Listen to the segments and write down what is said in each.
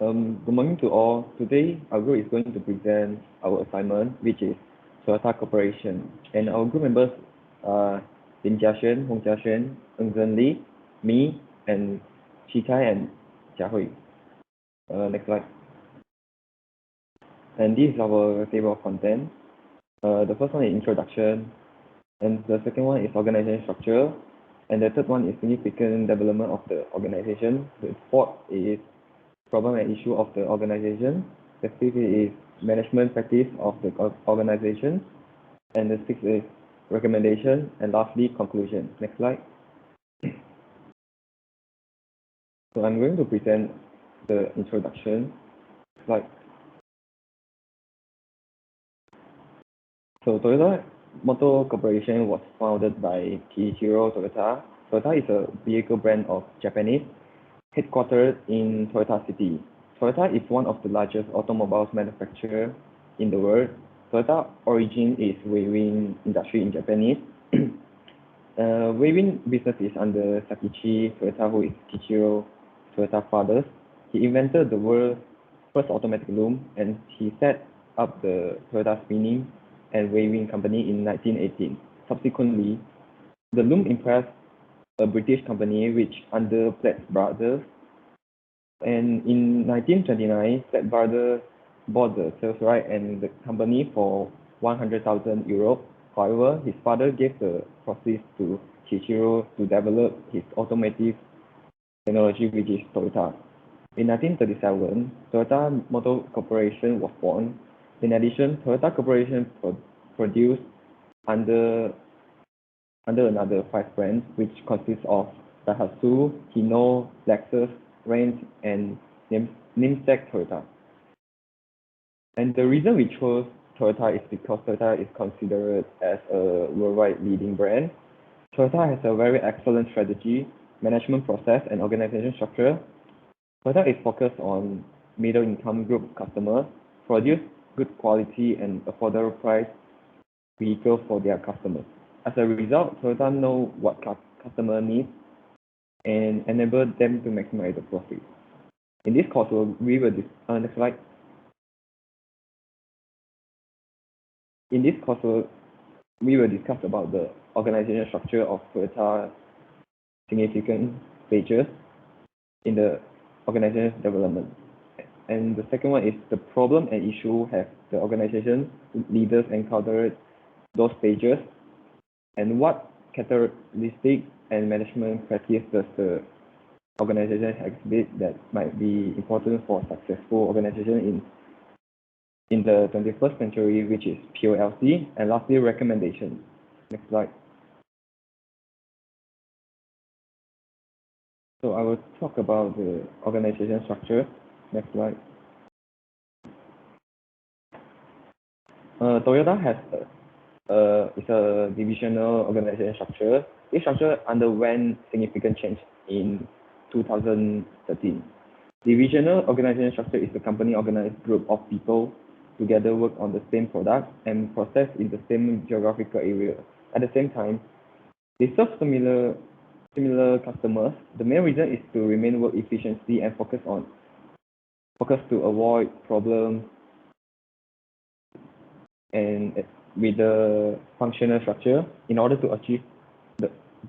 Good morning to all. Today, our group is going to present our assignment, which is Toyota Corporation. And our group members are Lin Jiaxuan, Hong Jiaxuan, Ng Zhen Li, me, and Chi Kai and Jia Hui. Next slide. And this is our table of content. The first one is introduction, and the second one is organization structure, and the third one is significant development of the organization. The fourth is problem and issue of the organization. The fifth is management practice of the organization. And the sixth is recommendation. And lastly, conclusion. Next slide. So I'm going to present the introduction slide. So Toyota Motor Corporation was founded by Kiichiro Toyota. Toyota is a vehicle brand of Japanese, headquartered in Toyota City. Toyota is one of the largest automobiles manufacturer in the world. Toyota origin is Waving industry in Japanese. Waving business is under Sakichi Toyota, who is Kiichiro Toyota's father. He invented the world's first automatic loom, and he set up the Toyota Spinning and Waving Company in 1918. Subsequently, the loom impressed a British company which under Platt Brothers, and in 1929, Platt Brothers bought the sales right and the company for 100,000 euros. However, his father gave the proceeds to Kiichiro to develop his automotive technology, which is Toyota. In 1937, Toyota Motor Corporation was born. In addition, Toyota Corporation produced under another 5 brands, which consists of Daihatsu, Hino, Lexus, Range, and namesake Toyota. And the reason we chose Toyota is because Toyota is considered as a worldwide leading brand. Toyota has a very excellent strategy, management process, and organization structure. Toyota is focused on middle-income group customers, produce good quality and affordable price vehicles for their customers. As a result, Toyota know what customer needs and enable them to maximize the profit. In this course, we will next slide. In this course, we will discuss about the organizational structure of Toyota significant stages in the organization development. And the second one is the problem and issue have the organization leaders encountered those stages, and what characteristics and management practice does the organization exhibit that might be important for successful organization in the 21st century, which is POLC. And lastly, recommendation. Next slide. So I will talk about the organization structure. Next slide. Toyota has it's a divisional organization structure. This structure underwent significant change in 2013. Divisional organization structure is the company organized group of people together work on the same product and process in the same geographical area. At the same time, they serve similar customers. The main reason is to remain work efficiency and focus to avoid problems and with the functional structure in order to achieve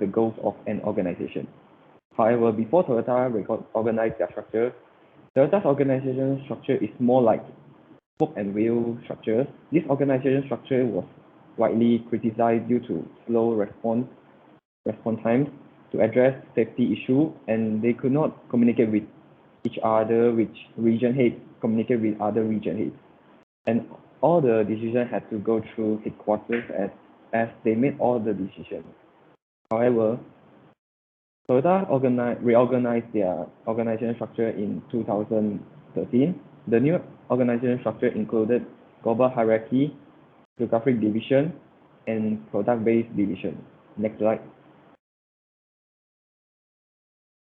the goals of an organization. However, before Toyota organized their structure, Toyota's organization structure is more like spoke and wheel structure. This organization structure was widely criticized due to slow response times to address safety issue, and they could not communicate with each other, which region heads communicate with other region heads. And all the decisions had to go through headquarters as they made all the decisions. However, Toyota reorganized their organization structure in 2013. The new organization structure included global hierarchy, geographic division, and product-based division. Next slide.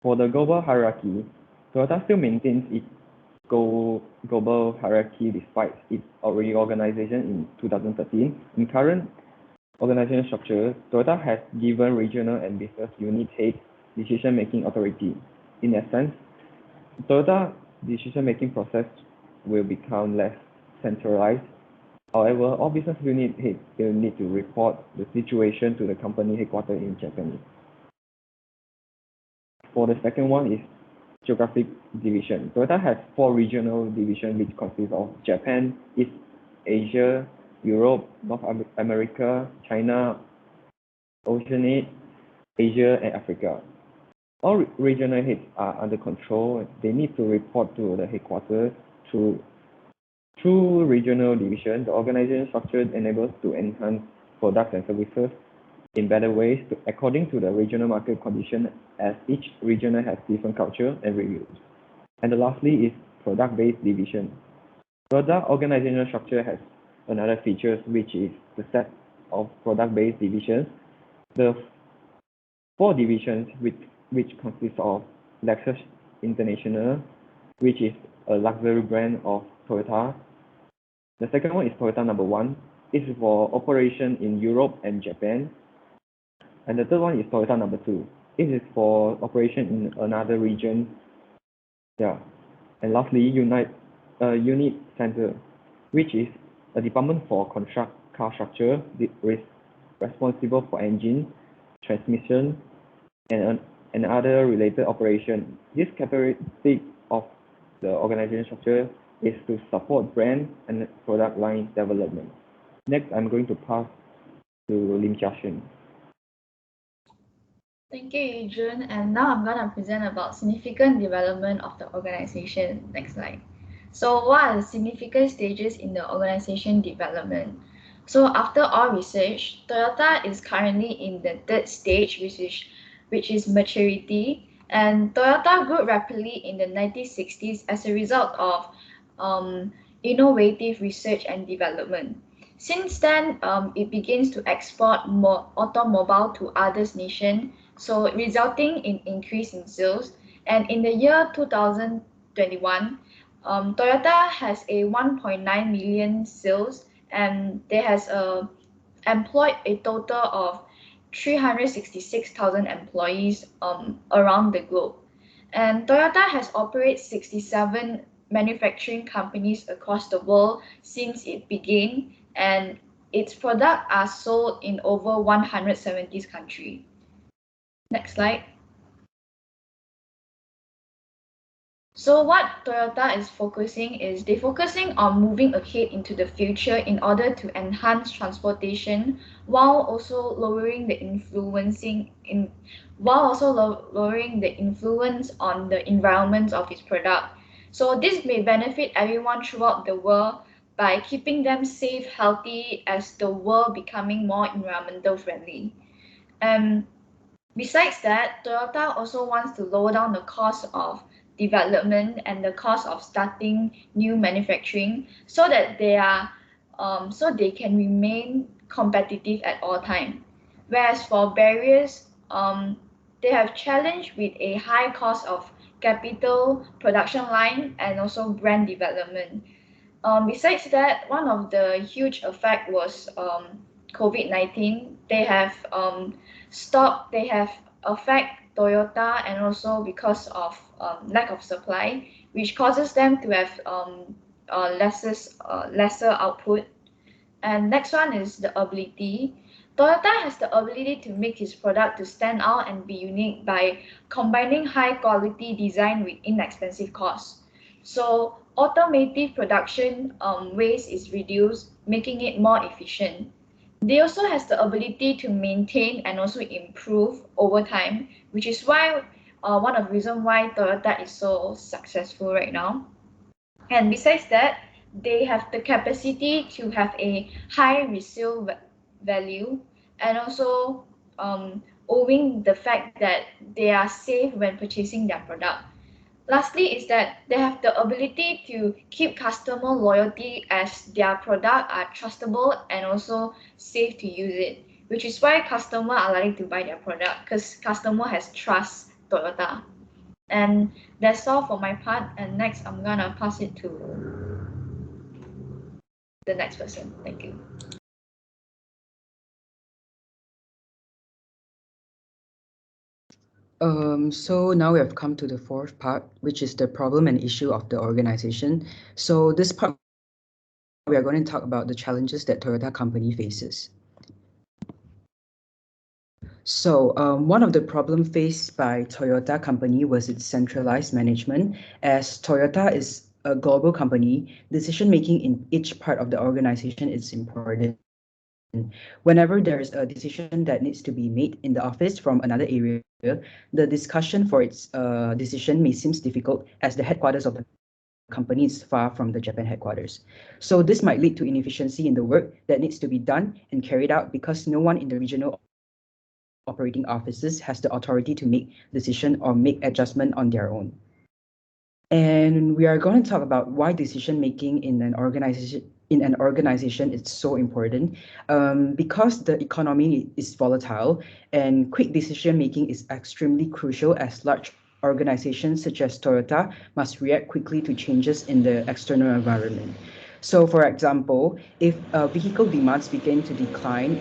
For the global hierarchy, Toyota still maintains its global hierarchy despite its reorganization in 2013. In current organization structure, Toyota has given regional and business unit heads decision-making authority. In essence, Toyota decision-making process will become less centralized. However, all business unit heads will need to report the situation to the company headquarters in Japan. For the second one is geographic division. Toyota has 4 regional divisions which consist of Japan, East Asia, Europe, North America, China, Oceania, Asia, and Africa. All regional heads are under control. They need to report to the headquarters through regional division. The organization structure enables to enhance products and services in better ways according to the regional market condition, as each region has different culture and reviews. And lastly is product-based division. Product organizational structure has another feature, which is the set of product-based divisions. The 4 divisions which consist of Lexus International, which is a luxury brand of Toyota. The second one is Toyota number 1. This is for operation in Europe and Japan. And the third one is Toyota number 2. This is for operation in another region. Yeah. And lastly, Unit Center, which is a department for construct car structure, responsible for engine, transmission, and other related operation. This characteristic of the organization structure is to support brand and product line development. Next, I'm going to pass to Lim Jiaxun. Thank you, Adrian. And now I'm going to present about significant development of the organization. Next slide. So what are the significant stages in the organization development? So after all research, Toyota is currently in the 3rd stage, which is maturity. And Toyota grew rapidly in the 1960s as a result of innovative research and development. Since then, it begins to export more automobile to other nations, so resulting in increase in sales. And in the year 2021, Toyota has a 1.9 million sales, and they has employed a total of 366,000 employees around the globe. And Toyota has operated 67 manufacturing companies across the world since it began, and its products are sold in over 170 countries. Next slide. So what Toyota is focusing is they're focusing on moving ahead into the future in order to enhance transportation while also lowering the influence on the environment of its product. So this may benefit everyone throughout the world by keeping them safe, healthy as the world becoming more environmental friendly. And besides that, Toyota also wants to lower down the cost of development and the cost of starting new manufacturing so that they can remain competitive at all times. Whereas for barriers, they have challenge with a high cost of capital, production line, and also brand development. Besides that, one of the huge effect was COVID-19. They have affect Toyota, and also because of lack of supply, which causes them to have lesser output. And next one is the ability. Toyota has the ability to make its product to stand out and be unique by combining high quality design with inexpensive costs. So automotive production waste is reduced, making it more efficient. They also has the ability to maintain and also improve over time, which is why one of the reasons why Toyota is so successful right now. And besides that, they have the capacity to have a high resale value, and also owing the fact that they are safe when purchasing their product. Lastly is that they have the ability to keep customer loyalty as their product are trustable and also safe to use it, which is why customers are likely to buy their product because customer has trust Toyota. And that's all for my part, and next I'm gonna pass it to the next person. Thank you. So now we have come to the fourth part, which is the problem and issue of the organization. So this part, we are going to talk about the challenges that Toyota company faces. So one of the problems faced by Toyota company was its centralized management. As Toyota is a global company, decision making in each part of the organization is important. Whenever there is a decision that needs to be made in the office from another area, the discussion for its decision may seem difficult as the headquarters of the company is far from the Japan headquarters. So this might lead to inefficiency in the work that needs to be done and carried out because no one in the regional operating offices has the authority to make decision or make adjustment on their own. And we are going to talk about why decision making in an organization is so important. Because the economy is volatile and quick decision making is extremely crucial as large organizations such as Toyota must react quickly to changes in the external environment. So, for example, if vehicle demands begin to decline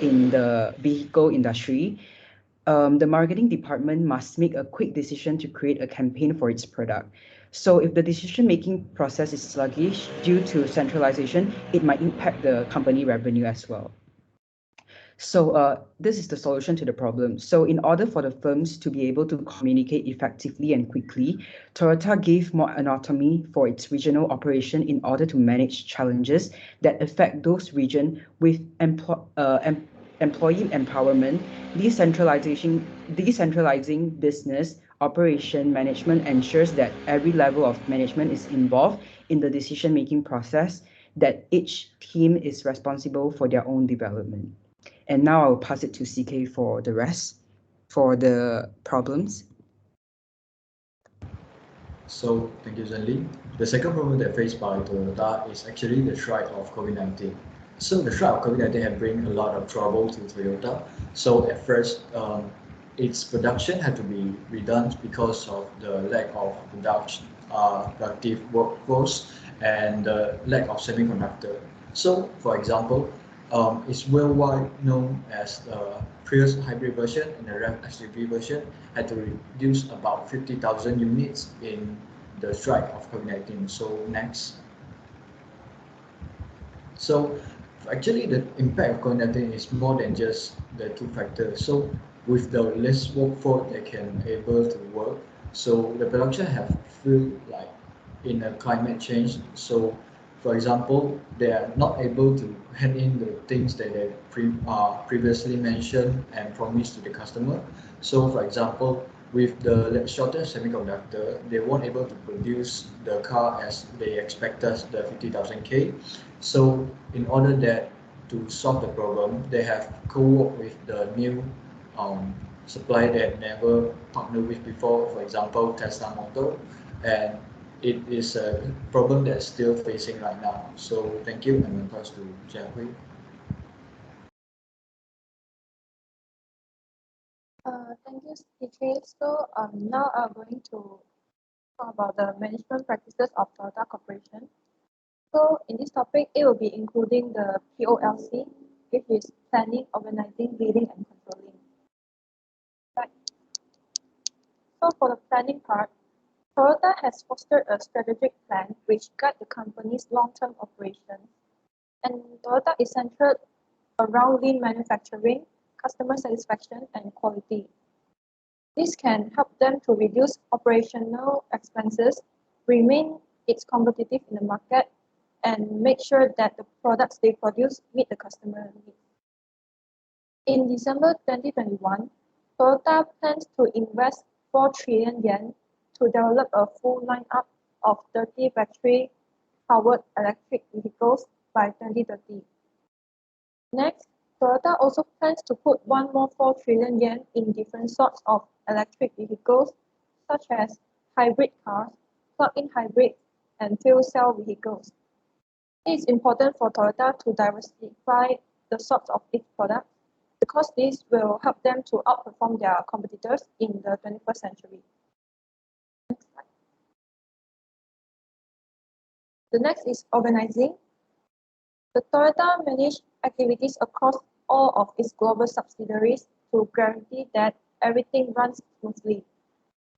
in the vehicle industry, the marketing department must make a quick decision to create a campaign for its product. So if the decision-making process is sluggish due to centralization, it might impact the company revenue as well. So this is the solution to the problem. So in order for the firms to be able to communicate effectively and quickly, Toyota gave more autonomy for its regional operation in order to manage challenges that affect those regions with employee empowerment, decentralizing business operation management ensures that every level of management is involved in the decision-making process, that each team is responsible for their own development. And now I'll pass it to CK for the rest, for the problems. So, thank you, Zenli. The second problem that faced by Toyota is actually the threat of COVID-19. So, the threat of COVID-19 has bring a lot of trouble to Toyota. So, at first, its production had to be redone because of the lack of productive workforce and the lack of semiconductor. So, for example, it's worldwide known as the Prius hybrid version and the Ram SUV version had to reduce about 50,000 units in the strike of COVID-19. So next. So actually the impact of COVID-19 is more than just the two factors. So with the less workforce that can able to work, so the production have feel like in a climate change. So for example, they are not able to hand in the things that they previously mentioned and promised to the customer. So for example, with the shortage semiconductor, they weren't able to produce the car as they expected, the 50,000 K. So in order that to solve the problem, they have co-worked with the new supplier that never partnered with before, for example, Tesla Motor, and it is a problem that's still facing right now. So thank you, and then pass to Jiahui. Thank you, CK. So now I'm going to talk about the management practices of Toyota Corporation. So in this topic, it will be including the POLC, which is planning, organizing, leading, and controlling. Right. So for the planning part, Toyota has fostered a strategic plan which guides the company's long-term operations. And Toyota is centered around lean manufacturing, customer satisfaction, and quality. This can help them to reduce operational expenses, remain its competitive in the market, and make sure that the products they produce meet the customer needs. In December 2021, Toyota plans to invest 4 trillion yen to develop a full lineup of 30 battery-powered electric vehicles by 2030. Next, Toyota also plans to put one more 4 trillion yen in different sorts of electric vehicles, such as hybrid cars, plug-in hybrids, and fuel cell vehicles. It is important for Toyota to diversify the sorts of its products because this will help them to outperform their competitors in the 21st century. Next slide. The next is organizing. The Toyota manage activities across all of its global subsidiaries to guarantee that everything runs smoothly.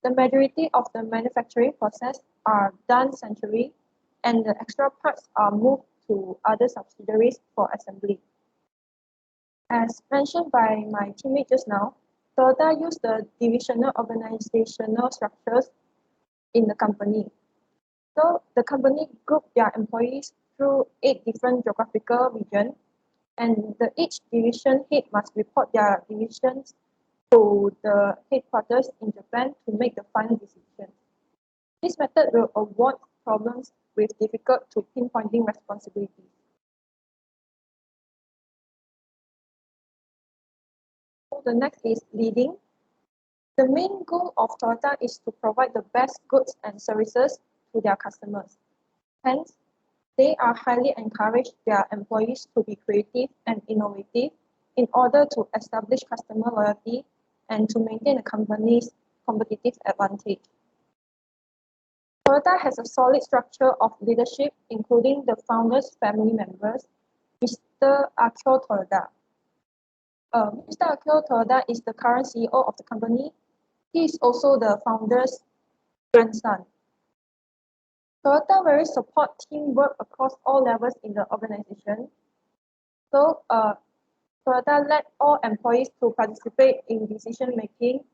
The majority of the manufacturing process are done centrally, and the extra parts are moved to other subsidiaries for assembly. As mentioned by my teammate just now, Toyota use the divisional organizational structures in the company. So the company grouped their employees through 8 different geographical regions, and each division head must report their divisions to the headquarters in Japan to make the final decision. This method will avoid problems with difficult to pinpointing responsibilities. So the next is leading. The main goal of Toyota is to provide the best goods and services to their customers. Hence, they are highly encourage their employees to be creative and innovative in order to establish customer loyalty and to maintain the company's competitive advantage. Toyota has a solid structure of leadership, including the founders' family members, Mr. Akio Toyoda. Mr. Akio Toyoda is the current CEO of the company. He is also the founder's grandson. Toyota very support teamwork across all levels in the organization. So, Toyota let all employees to participate in decision making,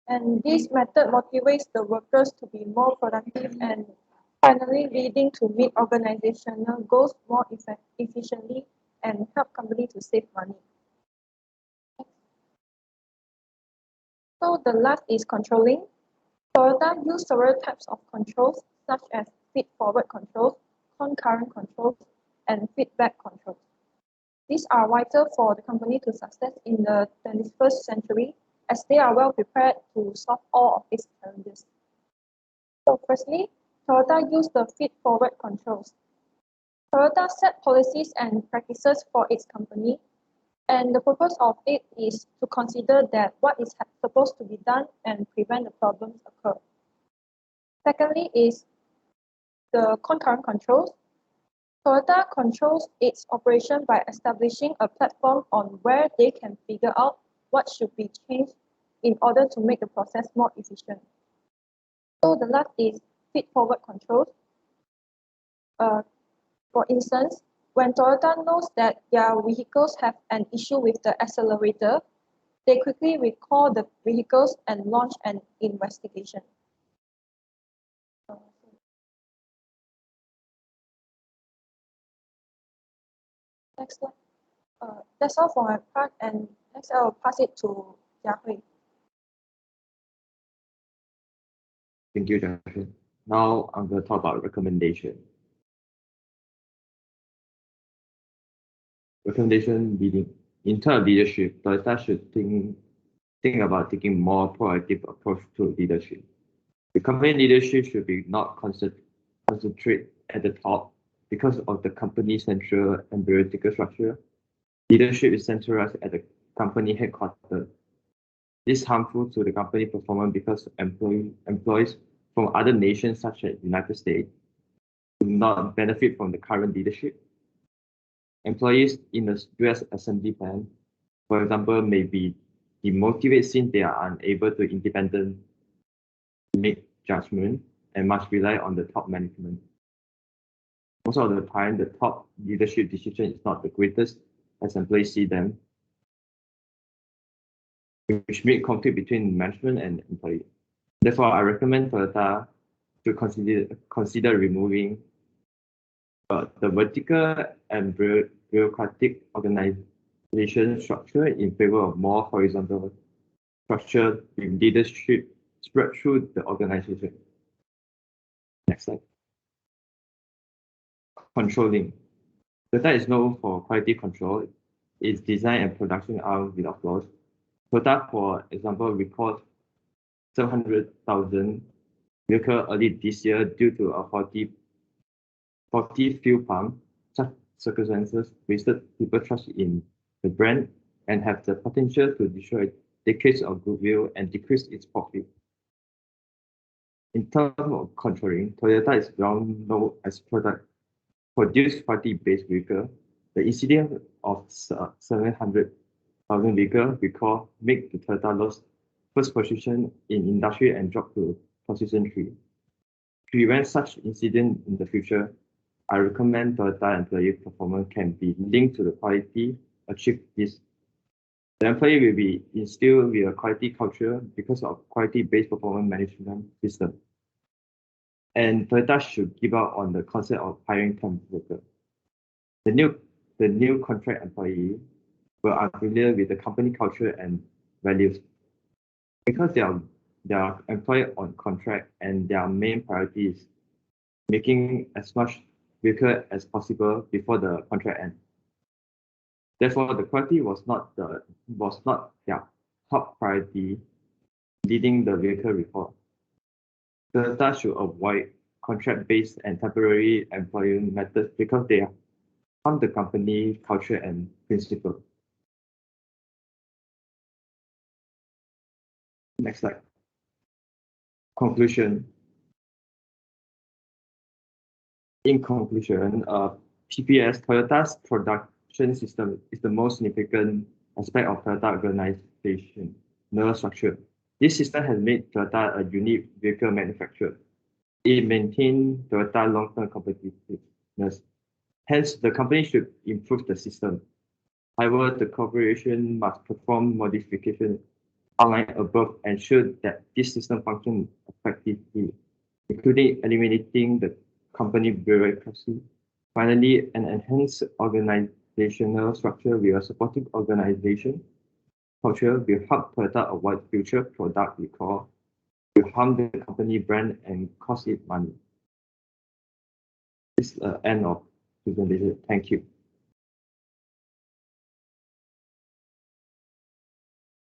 and this method motivates the workers to be more productive and finally leading to meet organizational goals more efficiently and help company to save money. So the last is controlling. Toyota use several types of controls such as feed-forward controls, concurrent controls, and feedback controls. These are vital for the company to success in the 21st century as they are well prepared to solve all of these challenges. So firstly, Toyota use the feed-forward controls. Toyota set policies and practices for its company, and the purpose of it is to consider that what is supposed to be done and prevent the problems occur. Secondly is the concurrent controls. Toyota controls its operation by establishing a platform on where they can figure out what should be changed in order to make the process more efficient. So the last is feed-forward controls. For instance, when Toyota knows that their vehicles have an issue with the accelerator, they quickly recall the vehicles and launch an investigation. Next slide. That's all for my part, and next I will pass it to Jiahui. Thank you, Joshua. Now I'm going to talk about recommendation. Recommendation leading. In terms of leadership, Toyota should think about taking more proactive approach to leadership. The company leadership should be not concentrate at the top because of the company's central and bureaucratic structure. Leadership is centralized at the company headquarters. This is harmful to the company performance because employees from other nations such as the United States do not benefit from the current leadership. Employees in the US assembly plant, for example, may be demotivated since they are unable to independently make judgment and must rely on the top management. Most of the time, the top leadership decision is not the greatest as employees see them, which may conflict between management and employee. Therefore, I recommend Toyota to consider removing the vertical and bureaucratic organization structure in favor of more horizontal structure with leadership spread through the organization. Next slide. Controlling. Toyota is known for quality control. Its design and production are without flaws. Toyota, for example, reported 700,000 vehicles early this year due to a faulty fuel pump. Such circumstances wasted people trust in the brand and have the potential to destroy decades of goodwill and decrease its profit. In terms of controlling, Toyota is well known as produce quality-based vehicle. The incident of 700,000 vehicles recall make the Toyota lost first position in industry and drop to position 3. To prevent such incident in the future, I recommend Toyota employee performance can be linked to the quality achieved this. The employee will be instilled with a quality culture because of quality-based performance management system. And Toyota should give up on the concept of hiring temp worker. The new contract employee will are familiar with the company culture and values. Because they are employed on contract and their main priority is making as much vehicle as possible before the contract ends. Therefore, the quality was not their top priority, leading the vehicle recall. Toyota should avoid contract-based and temporary employment methods because they harm the company culture and principle. Next slide. Conclusion. In conclusion, PPS, Toyota's production system, is the most significant aspect of Toyota organizational structure. This system has made Toyota a unique vehicle manufacturer. It maintains Toyota long-term competitiveness. Hence, the company should improve the system. However, the corporation must perform modifications outlined above, ensure that this system functions effectively, including eliminating the company bureaucracy. Finally, an enhanced organizational structure with a supportive organization culture will help Toyota avoid future product recall, will harm the company brand and cost it money. This is the end of presentation. Thank you.